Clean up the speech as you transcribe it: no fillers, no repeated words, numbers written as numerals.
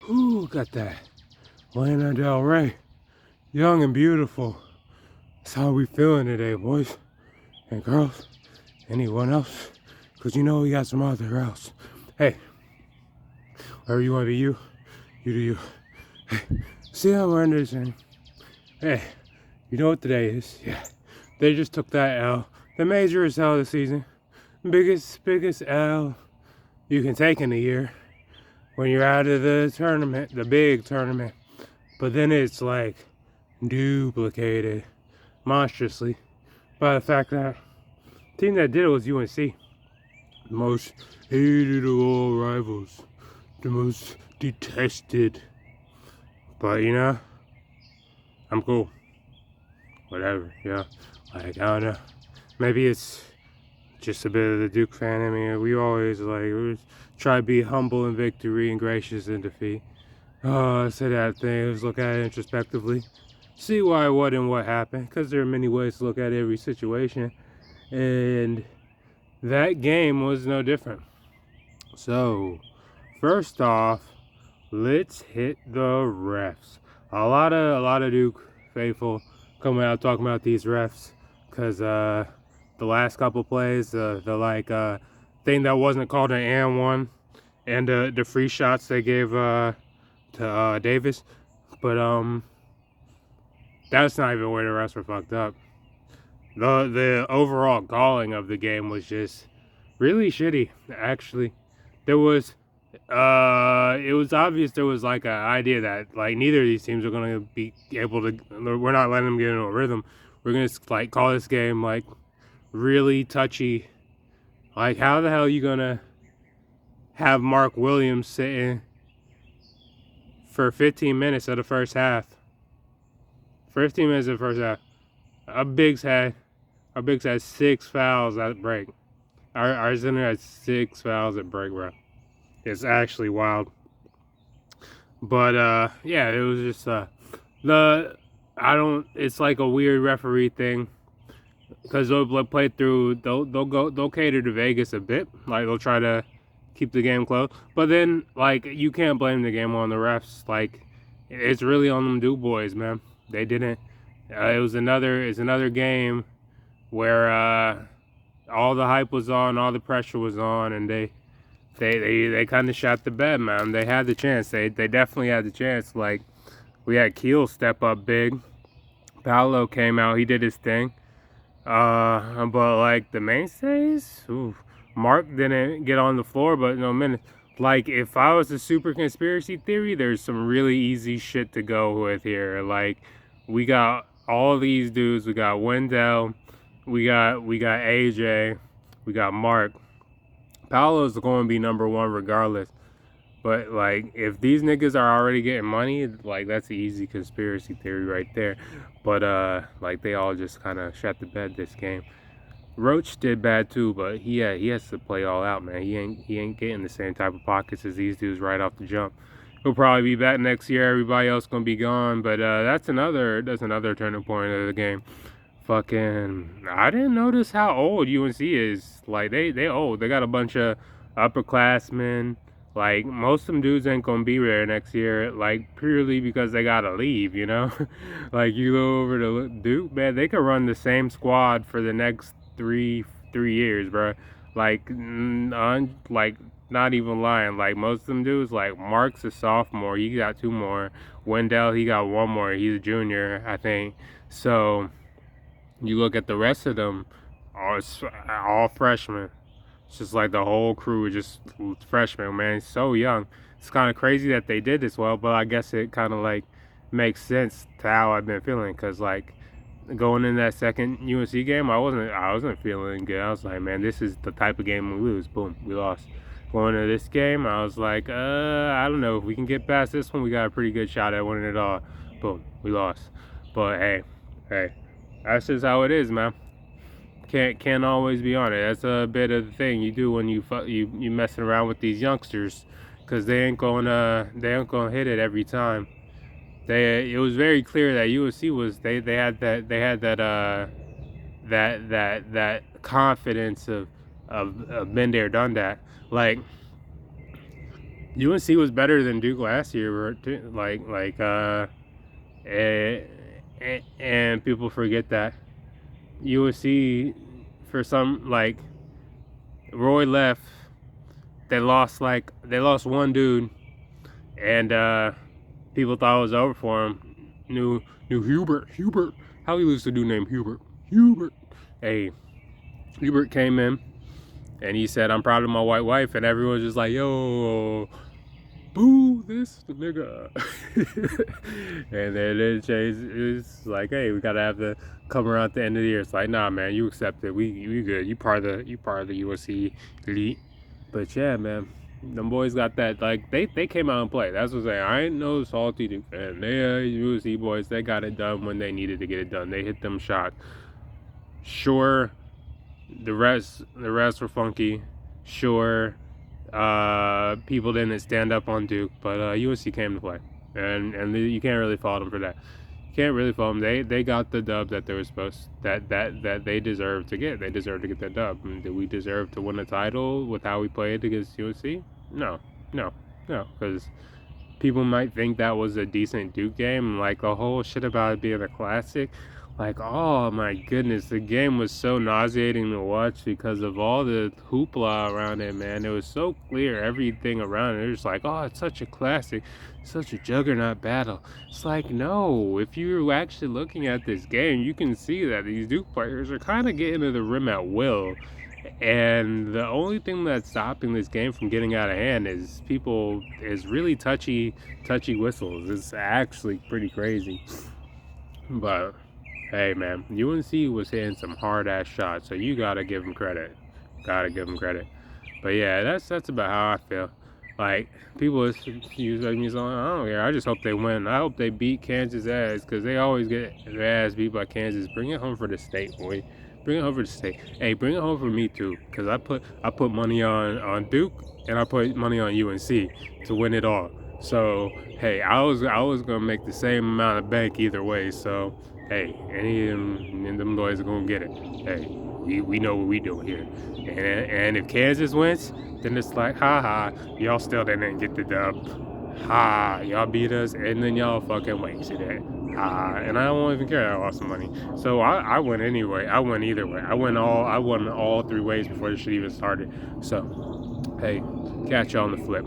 Ooh, got that Lana Del Rey, young and beautiful. That's how we feeling today, boys and girls. Anyone else? Cause you know we got some other else. Hey, wherever you wanna be, you do you. Hey, see how we're under this thing? Hey, you know what today is? Yeah, they just took that L, the majorest L of the season, biggest L you can take in a year when you're out of the tournament, the big tournament. But then it's like duplicated monstrously by the fact that the team that did it was UNC. The most hated of all rivals. The most detested. But you know, I'm cool. Whatever, yeah. Like, I don't know. Maybe it's just a bit of the Duke fan. I mean, we always we try to be humble in victory and gracious in defeat. Oh, I say that thing. Let's look at it introspectively. See why, what, and what happened. Because there are many ways to look at every situation. And that game was no different. So, first off, let's hit the refs. A lot of Duke faithful coming out talking about these refs. Because the last couple plays, the thing that wasn't called an and one. And the free shots they gave to Davis. But that's not even where the refs were fucked up. The overall calling of the game was just really shitty. Actually, there was it was obvious there was like an idea that like neither of these teams are gonna be able to. We're not letting them get into a rhythm. We're gonna like call this game like really touchy. Like how the hell are you gonna have Mark Williams sitting for 15 minutes of the first half? 15 minutes of the first half. Our Bigs had 6 fouls at break. Our center had 6 fouls at break, bro. It's actually wild. But yeah, it was just it's like a weird referee thing. Because they'll play through they'll cater to Vegas a bit. Like they'll try to keep the game close. But then like you can't blame the game on the refs. Like it's really on them Duke boys, man. They didn't it's another game where all the hype was on, all the pressure was on, and they kind of shot the bed, man. They had the chance. They definitely had the chance. Like we had Keel step up big. Paolo came out. He did his thing. But like the mainstays, Mark didn't get on the floor, but no minute. Like if I was a super conspiracy theory, there's some really easy shit to go with here. Like we got all these dudes. We got Wendell. We got AJ. We got Mark. Paolo's going to be number one regardless. But like, if these niggas are already getting money, like that's an easy conspiracy theory right there. But like they all just kind of shut the bed this game. Roach did bad too, but he has to play all out, man. He ain't getting the same type of pockets as these dudes right off the jump. He'll probably be back next year. Everybody else gonna be gone. But that's another turning point of the game. Fucking, I didn't notice how old UNC is. Like they old. They got a bunch of upperclassmen. Like most of them dudes ain't gonna be there next year. Like purely because they gotta leave. You know, like you go over to Duke, man. They could run the same squad for the next three years, bro. Like, like not even lying. Like most of them dudes, like Mark's a sophomore. He got 2 more. Wendell, he got 1 more. He's a junior, I think. So you look at the rest of them, all freshmen. It's just like the whole crew is just freshmen, man. It's so young. It's kind of crazy that they did this well, but I guess it kind of like makes sense to how I've been feeling. Cause like going in that second UNC game, I wasn't feeling good. I was like, man, this is the type of game we lose. Boom, we lost. Going into this game, I was like, I don't know. If we can get past this one, we got a pretty good shot at winning it all. Boom, we lost. But hey, that's just how it is, man. Can't always be on it. That's a bit of the thing you do when you messing around with these youngsters, cause they ain't gonna hit it every time. It was very clear that USC was they had that confidence of been there, done that. Like UNC was better than Duke last year, and, and people forget that UNC, for some, like, Roy left, they lost one dude, and people thought it was over for him. New Hubert. How he lose to a dude named Hubert. Hey, Hubert came in and he said, "I'm proud of my white wife," and everyone's just like, "Yo, boo this nigga." And then it's like, "Hey, we gotta have to come around at the end of the year." It's like, "Nah, man, you accept it. We good. You part of the USC elite." But yeah, man, them boys got that. Like, they came out and played. That's what I'm saying. I ain't no salty Duke fan. They USC boys. They got it done when they needed to get it done. They hit them shots. Sure, the rest were funky. Sure, people didn't stand up on Duke, but USC came to play, and you can't really fault them for that. You can't really fault them. They got the dub that they were supposed that they deserved to get. They deserved to get that dub. And did we deserve to win a title with how we played against USC? No, because people might think that was a decent Duke game. Like, the whole shit about it being a classic. Like, oh my goodness, the game was so nauseating to watch because of all the hoopla around it, man. It was so clear, everything around it. It was like, oh, it's such a classic, such a juggernaut battle. It's like, no, if you're actually looking at this game, you can see that these Duke players are kind of getting to the rim at will. And the only thing that's stopping this game from getting out of hand is really touchy whistles. It's actually pretty crazy. But hey, man, UNC was hitting some hard ass shots, so you gotta give them credit. But yeah, that's about how I feel. Like, people use me saying, I don't care. I just hope they win. I hope they beat Kansas ass, because they always get their ass beat by Kansas. Bring it home for the state, boy. Bring it home for the state. Hey, bring it home for me too, because I put money on Duke, and I put money on UNC to win it all. So hey, I was gonna make the same amount of bank either way. So hey, any of them boys are gonna get it. Hey, we know what we doing here. And if Kansas wins, then it's like, ha, y'all still didn't get the dub. Ha, y'all beat us, and then y'all fucking wasted it. And I won't even care. I lost some money. So I win anyway. I win either way. I won all 3 ways before the shit even started. So hey, catch y'all on the flip.